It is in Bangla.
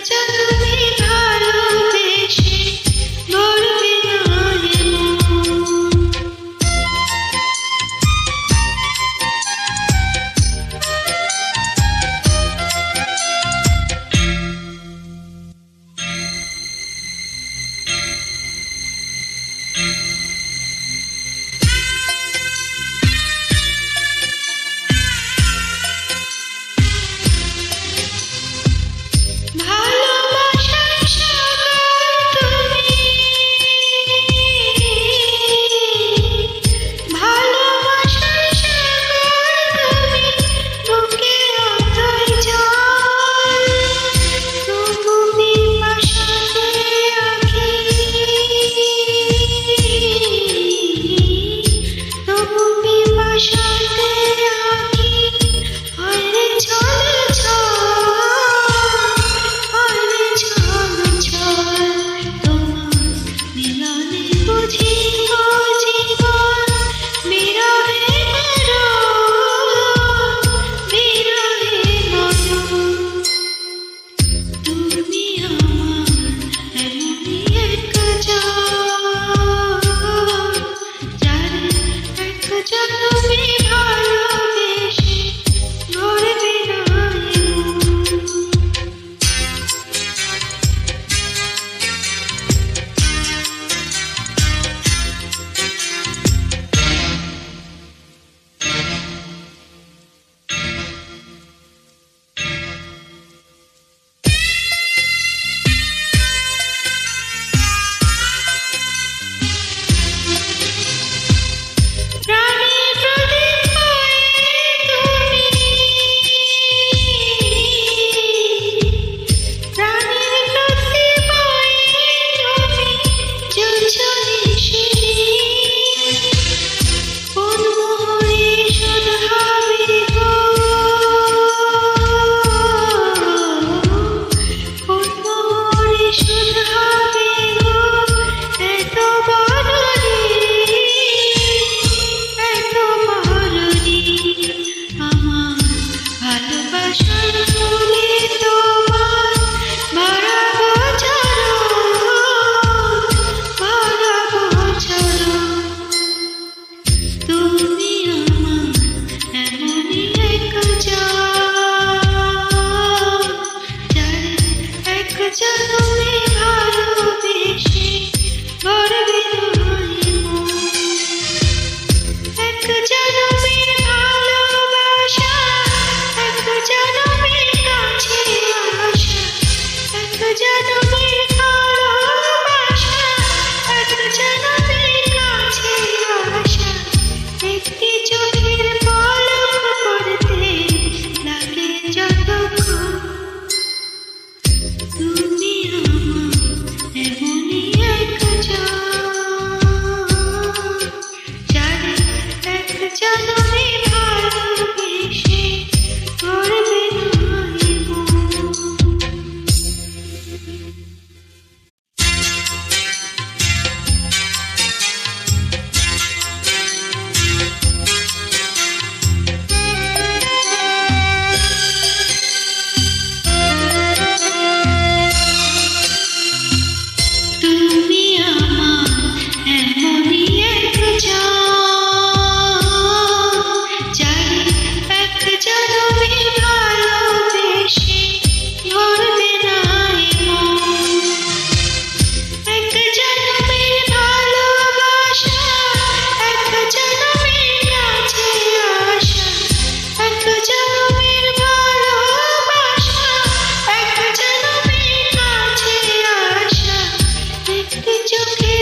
জন্মে ভালোবেসে গড়বে না এমন। ভালোবাসার সাগর তুমি, ভালোবাসার সাগর তুমি, বুকে অথই জল, তবু পিপাসাতে আঁখি, তবু পিপাসাতে আঁখি, হয়রে ছল মিলনে বুঝি জীবন, বিরহে বিরহে মরণ। তুমি আমার এমনই এক যারে এক জন্মে ভালোবেসে গড়বে না এমন। প্রাণের প্রদীপ হয়ে তুমি, প্রাণের প্রদীপ হয়ে তুমি জ্বলছ নিশিদিন। কোন মোহরে শোধ হবে গো, কোন মোহরে শোধ হবে গো, এত বড়নি, এত বড়নি। আমার ভালোবাসার ফুলে তোমার ভরাবো চরণ, ভরাবো চরণ। তুমি আমার এমনই এক যারে এক জন্মে ভালোবেসে গড়বে না এমন। এক জন্মের ভালোবাসা, এক জন্মের কাছে আসা, এক জন্মের ভালোবাসা, এক জন্মের কাছে আসা। একটি চোখের পলক পড়তে লাগে যতক্ষণ। তুমি আমার এমনই এক যারে এক জন্মে ভালোবেসে গড়বে না এমন। তুমি আমার এমনই এক যারে এক জন্মে ভালোবেসে গড়বে না এমন। এক জন্মের ভালোবাসা, এক জন্মের কাছে আসা, এক জন্মের ভালোবাসা, এক জন্মের কাছে আসা। একটি চোখে